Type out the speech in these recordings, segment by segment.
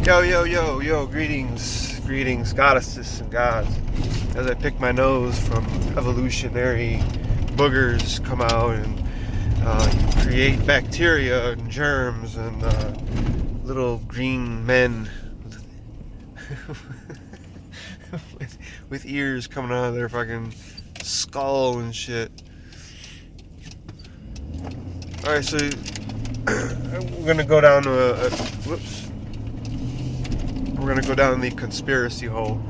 Yo, greetings, goddesses and gods. As I pick my nose from evolutionary boogers come out and create bacteria and germs and little green men with ears coming out of their fucking skull and shit. Alright, so we're gonna go down to we're gonna go down the conspiracy hole.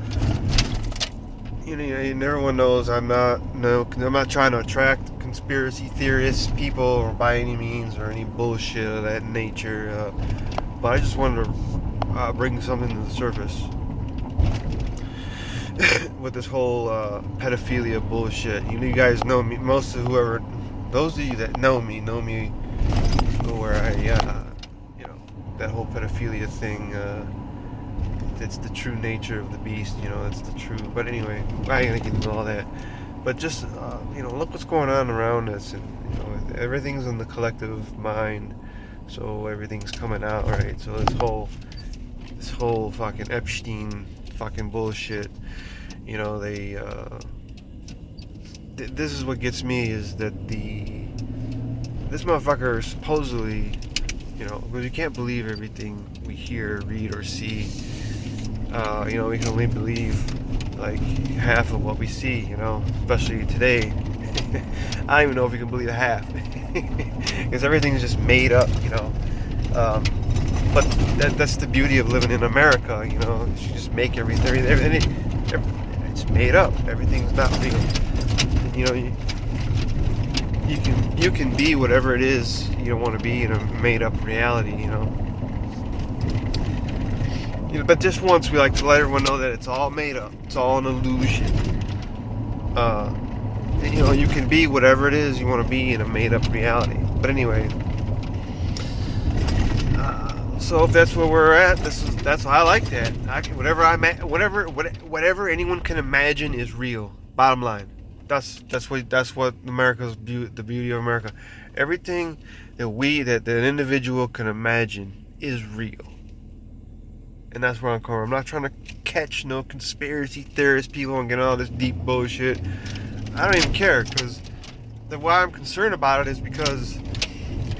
You know, and everyone knows I'm not trying to attract conspiracy theorists, people, or by any means, or any bullshit of that nature. But I just wanted to bring something to the surface with this whole pedophilia bullshit. You guys know me. Those of you that know me, where I, that whole pedophilia thing. It's the true nature of the beast, it's the true. But anyway, I ain't gonna get into all that. But just, look what's going on around us, and everything's in the collective mind, so everything's coming out, right? So this whole fucking Epstein fucking bullshit, this is what gets me, is that this motherfucker supposedly, because you can't believe everything we hear, read, or see. We can only believe like half of what we see, especially today. I don't even know if we can believe a half because everything's just made up, but that's the beauty of living in America, you just make everything it's made up. Everything's not real. You can be whatever it is you don't want to be in a made up reality, But just once, we like to let everyone know that it's all made up. It's all an illusion. And you can be whatever it is you want to be in a made up reality. But anyway, so if that's where we're at, that's I like that. Whatever anyone can imagine is real. Bottom line, that's what America's the beauty of America. Everything that an individual can imagine is real. And that's where I'm coming. I'm not trying to catch no conspiracy theorist people and get all this deep bullshit. I don't even care, because why I'm concerned about it is because,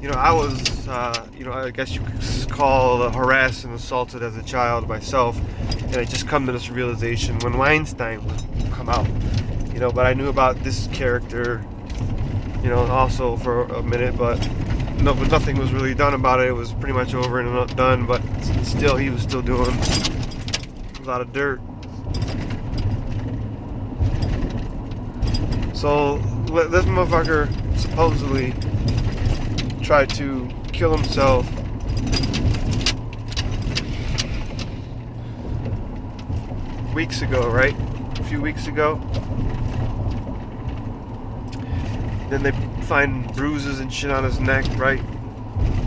I was, I guess you could call harassed and assaulted as a child myself, and I just come to this realization when Weinstein would come out, but I knew about this character, also for a minute, but nothing was really done about it. It was pretty much over and done, but still, he was still doing a lot of dirt. So this motherfucker supposedly tried to kill himself weeks ago, right? A few weeks ago. Then they find bruises and shit on his neck, right?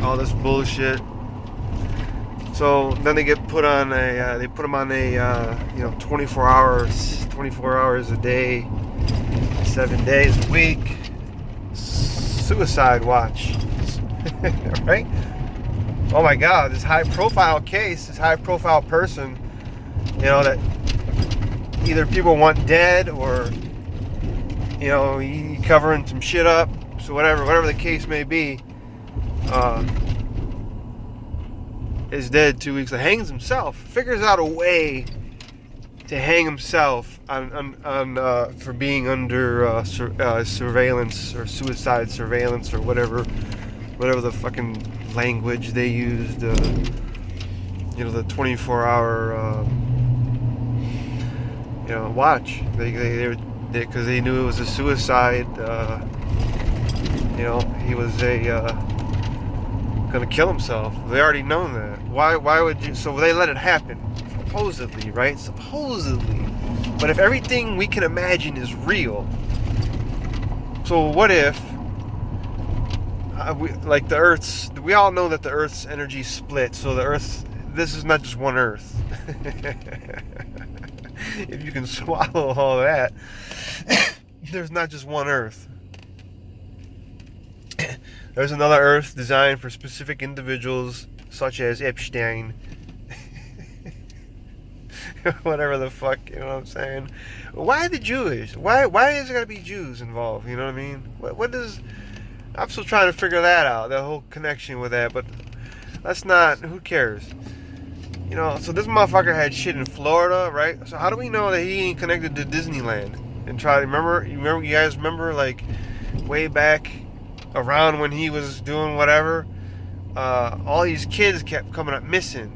All this bullshit. So then they get put on they put him on a 24 hours a day, 7 days a week, suicide watch, right? Oh my God, this high profile case, this high profile person, that either people want dead or he covering some shit up, so whatever the case may be, is dead 2 weeks. Hangs himself. Figures out a way to hang himself for being under surveillance or suicide surveillance or whatever the fucking language they used. The 24-hour watch. Because they knew it was a suicide. He was gonna kill himself. They already known that. Why would you? So they let it happen, supposedly, right? Supposedly. But if everything we can imagine is real, so what if, the Earth's? We all know that the Earth's energy split. So the Earth. This is not just one Earth. If you can swallow all that, there's not just one Earth. There's another Earth designed for specific individuals, such as Epstein, Whatever the fuck, you know what I'm saying? Why the Jewish? Why is there gotta be Jews involved? You know what I mean? What does? I'm still trying to figure that out. The whole connection with that, but let's not. Who cares? You know. So this motherfucker had shit in Florida, right? So how do we know that he ain't connected to Disneyland? And try to remember. You guys remember like way back around when he was doing whatever. All these kids kept coming up missing.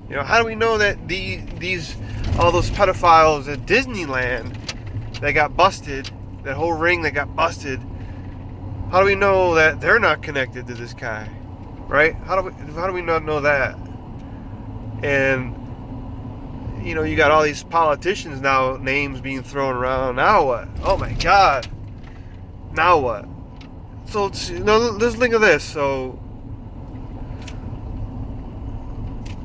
You know, how do we know that these all those pedophiles at Disneyland that got busted, that whole ring that got busted, how do we know that they're not connected to this guy, right? How do we not know that? And you know, you got all these politicians now, names being thrown around. Now what? Oh my God! Now what? So let's think of this.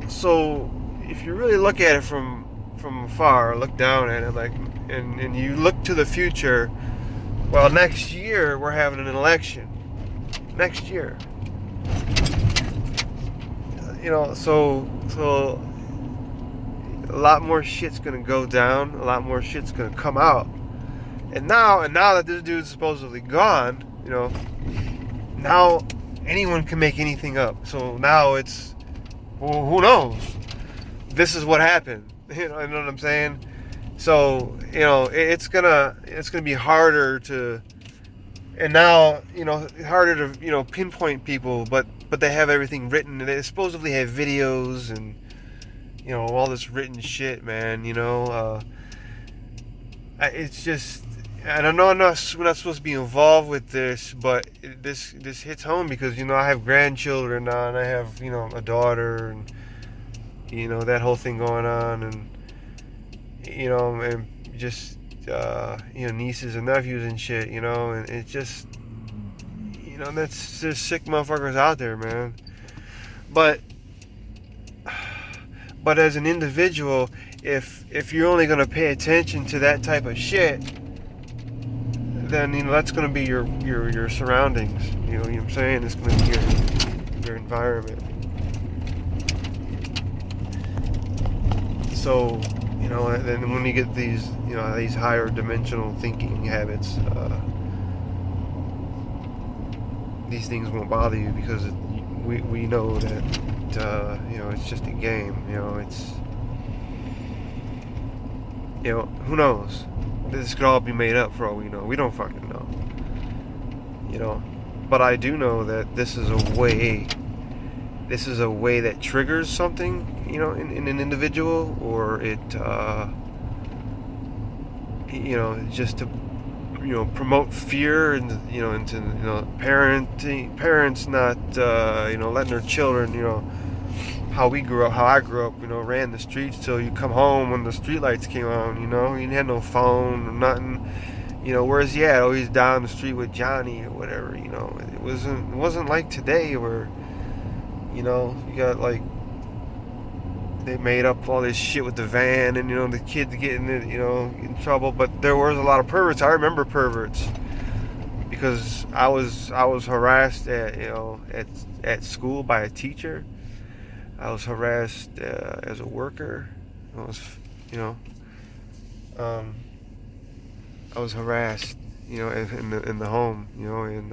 So if you really look at it from afar, look down at it like, and you look to the future. Well, next year we're having an election. Next year, you know, so a lot more shit's gonna go down. A lot more shit's gonna come out. And now that this dude's supposedly gone, you know, now anyone can make anything up. So now it's, well, who knows? This is what happened. You know what I'm saying? So, you know, it's gonna be harder to, and now, you know, harder to, you know, pinpoint people, but they have everything written, and they supposedly have videos and, you know, all this written shit, man. You know, it's just, I don't know, we're not supposed to be involved with this, but this hits home because, you know, I have grandchildren now, and I have, you know, a daughter, and, you know, that whole thing going on, and, you know, and just, you know, nieces and nephews and shit, you know, and it's just, you know, that's just sick motherfuckers out there, man. But as an individual, if you're only gonna pay attention to that type of shit, then, you know, that's gonna be your surroundings. You know what I'm saying? It's gonna be your environment. So, you know, and then when you get these, you know, these higher dimensional thinking habits, these things won't bother you because we know that, you know, it's just a game. You know, it's, you know, who knows? This could all be made up for all we know. We don't fucking know. You know, but I do know that this is a way that triggers something, you know, in an individual, or it, you know, just to, you know, promote fear, and, you know, into, you know, parents not, you know, letting their children, you know, how I grew up, you know, ran the streets till you come home when the street lights came on, you know, you had no phone or nothing, you know, where's he at? Oh, he's down the street with Johnny or whatever, you know. It wasn't like today where, you know, you got like, they made up all this shit with the van, and, you know, the kids getting, you know, in trouble. But there was a lot of perverts. I remember perverts because I was harassed at, you know, at school by a teacher. I was harassed as a worker. I was, you know, I was harassed, you know, in the home, you know, and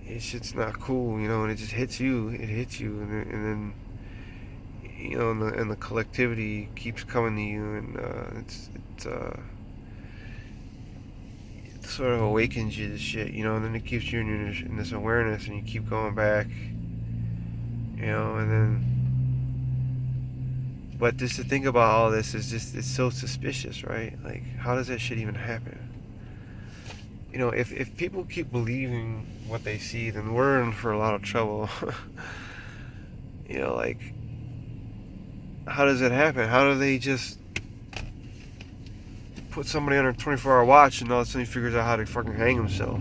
it's shit's not cool, you know, and it just hits you. It hits you, and then, you know, and the collectivity keeps coming to you, and it sort of awakens you to shit, you know, and then it keeps you in this awareness, and you keep going back, you know, and then. But just to think about all this is just, it's so suspicious, right? Like, how does that shit even happen? You know, if people keep believing what they see, then we're in for a lot of trouble. You know, like, how does it happen? How do they just put somebody under a 24-hour watch and all of a sudden he figures out how to fucking hang himself?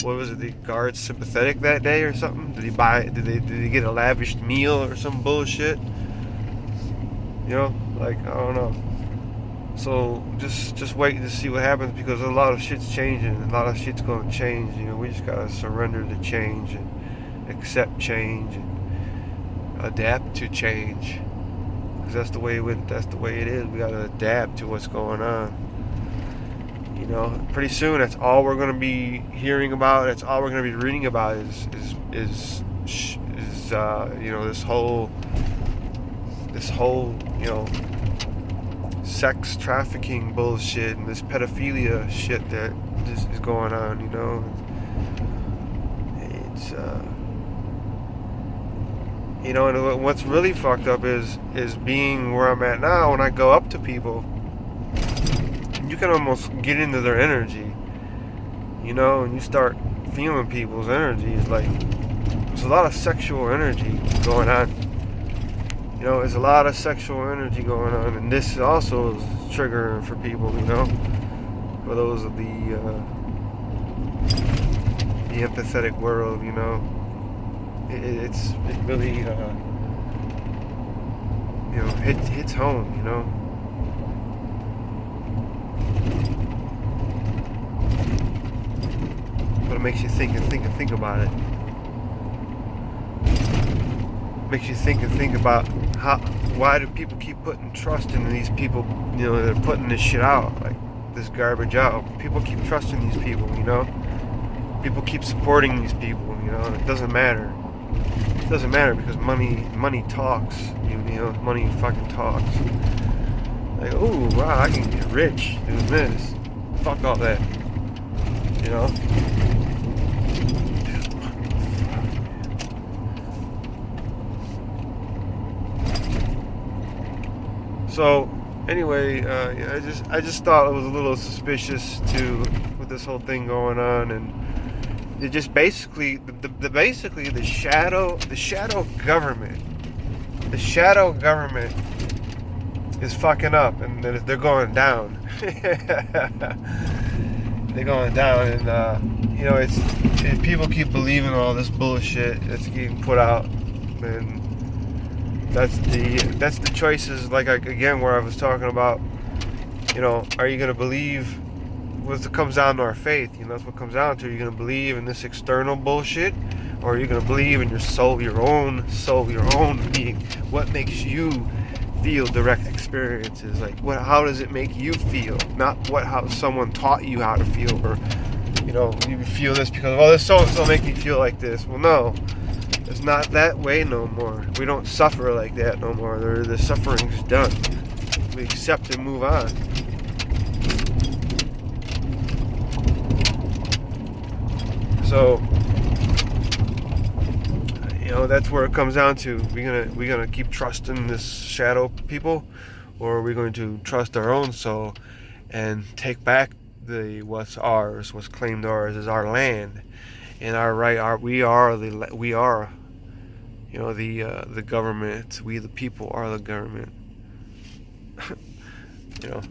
What was it, the guard's sympathetic that day or something? Did he get a lavish meal or some bullshit? You know, like, I don't know. So just wait to see what happens, because a lot of shit's changing. A lot of shit's going to change. You know, we just gotta surrender to change and accept change and adapt to change. because that's the way it is. We gotta adapt to what's going on. You know, pretty soon that's all we're gonna be hearing about. That's all we're gonna be reading about is you know, this whole you know, sex trafficking bullshit and this pedophilia shit that is going on. You know, it's you know, and what's really fucked up is being where I'm at now. When I go up to people, you can almost get into their energy, you know, and you start feeling people's energy. It's like there's a lot of sexual energy going on. You know, there's a lot of sexual energy going on, and this also is triggering for people, you know, for those of the empathetic world, you know. It really you know, hits home, you know. But it makes you think about it. Makes you think about why do people keep putting trust in these people? You know, they're putting this shit out, like this garbage out. People keep trusting these people, you know. People keep supporting these people, you know. It doesn't matter. It doesn't matter because money talks. You know, money fucking talks. Like, oh wow, I can get rich doing this. Fuck all that. You know. So anyway, I just thought it was a little suspicious with this whole thing going on, and it just basically the shadow government is fucking up, and they're going down. They're going down, and you know, it's people keep believing all this bullshit that's getting put out, and that's the choices. Like again, where I was talking about, you know, are you gonna believe? What comes down to our faith, you know, that's what comes down to. Are you gonna believe in this external bullshit, or are you gonna believe in your soul, your own being? What makes you feel direct experiences? Like, how does it make you feel? Not how someone taught you how to feel, or, you know, you feel this because, oh, this so make me feel like this. Well, no, it's not that way no more. We don't suffer like that no more. The suffering's done. We accept and move on. So, you know, that's where it comes down to. We gonna keep trusting this shadow people, or are we going to trust our own soul and take back what's ours, what's claimed ours is our land and our right. We are, you know, the government. We the people are the government. You know,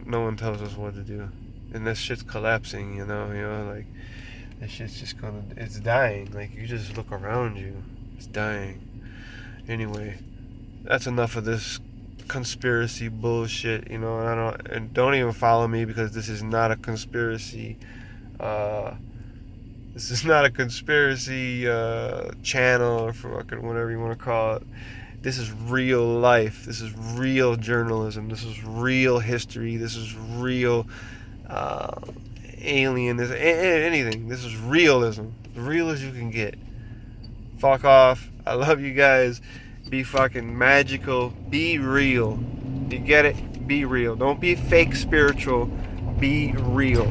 no one tells us what to do, and this shit's collapsing. You know, like. This shit's just it's dying. Like, you just look around you, it's dying. Anyway, that's enough of this conspiracy bullshit, you know. And don't even follow me, because this is not a conspiracy. This is not a conspiracy channel, or fucking whatever you want to call it. This is real life. This is real journalism. This is real history. This is real. Alien, anything. This is realism, as real as you can get. Fuck off. I love you guys. Be fucking magical. Be real. You get it? Be real. Don't be fake spiritual. Be real.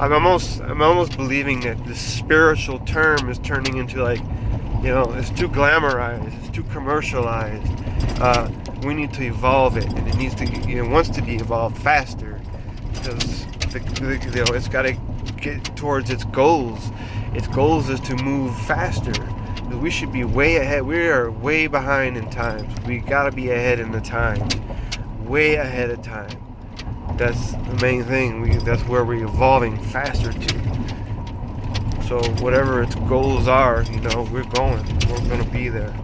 I'm almost believing that this spiritual term is turning into, like, you know, it's too glamorized, it's too commercialized. We need to evolve it, and it wants to be evolved faster, because you know, it's got to get towards its goals. Its goals is to move faster. We should be way ahead. We are way behind in times. We got to be ahead in the times. Way ahead of time. That's the main thing. That's where we're evolving faster to. So whatever its goals are, you know, we're going to be there.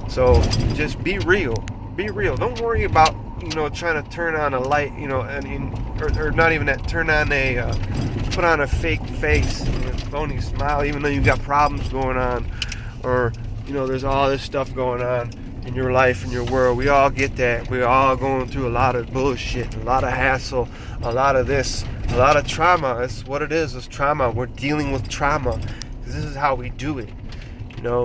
So just be real. Be real. Don't worry about, you know, trying to turn on a light, you know, or not even that. Turn on put on a fake face, and a phony smile, even though you got problems going on, or, you know, there's all this stuff going on. in your life, in your world. We all get that. We're all going through a lot of bullshit, a lot of hassle, a lot of this, a lot of trauma. That's what it is. It's trauma. We're dealing with trauma. This is how we do it.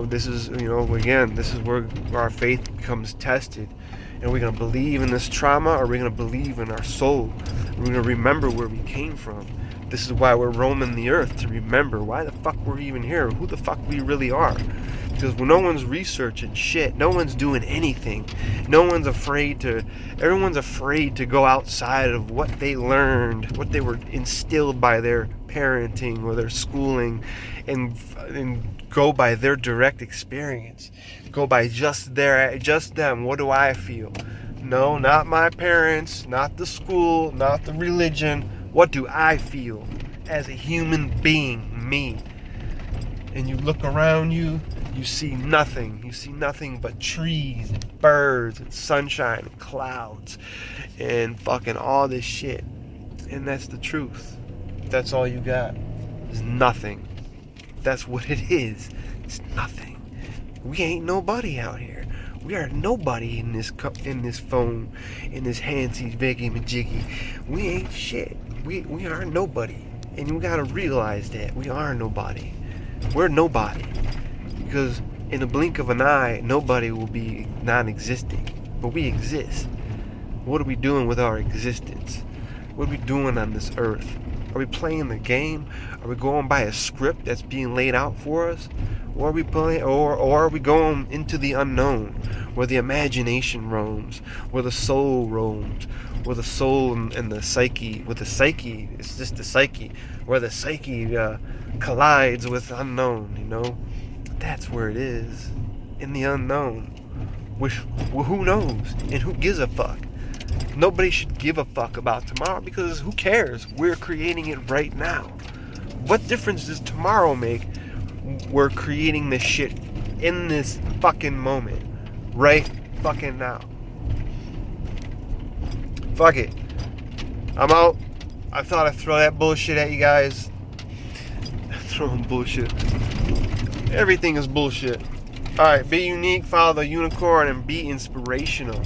This is, again, this is where our faith becomes tested. And are we going to believe in this trauma, or are we going to believe in our soul? We're going to remember where we came from. This is why we're roaming the earth, to remember why the fuck we're even here, who the fuck we really are. Because when no one's researching shit, no one's doing anything. Everyone's afraid to go outside of what they learned, what they were instilled by their parenting or their schooling, and go by their direct experience. Go by just them. What do I feel? No, not my parents, not the school, not the religion. What do I feel as a human being, me? And you look around you, you see nothing. You see nothing but trees and birds and sunshine and clouds and fucking all this shit. And that's the truth. That's all you got. It's nothing. That's what it is. It's nothing. We ain't nobody out here. We are nobody in this phone, in this handsy, viggy, majiggy. We ain't shit. We are nobody. And you gotta realize that. We are nobody. We're nobody. Because in the blink of an eye, nobody will be non-existing. But we exist. What are we doing with our existence? What are we doing on this earth? Are we playing the game? Are we going by a script that's being laid out for us? Or are we playing, or are we going into the unknown, where the imagination roams, where the soul roams, where the soul and the psyche, it's just the psyche, where the psyche collides with unknown, That's where it is, in the unknown. Which, who knows, and who gives a fuck? Nobody should give a fuck about tomorrow, because who cares? We're creating it right now. What difference does tomorrow make? We're creating this shit in this fucking moment. Right fucking now. Fuck it. I'm out. I thought I'd throw that bullshit at you guys. Throwing bullshit. Everything is bullshit. Alright, be unique, follow the unicorn, and be inspirational.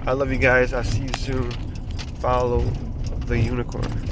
I love you guys. I'll see you soon. Follow the unicorn.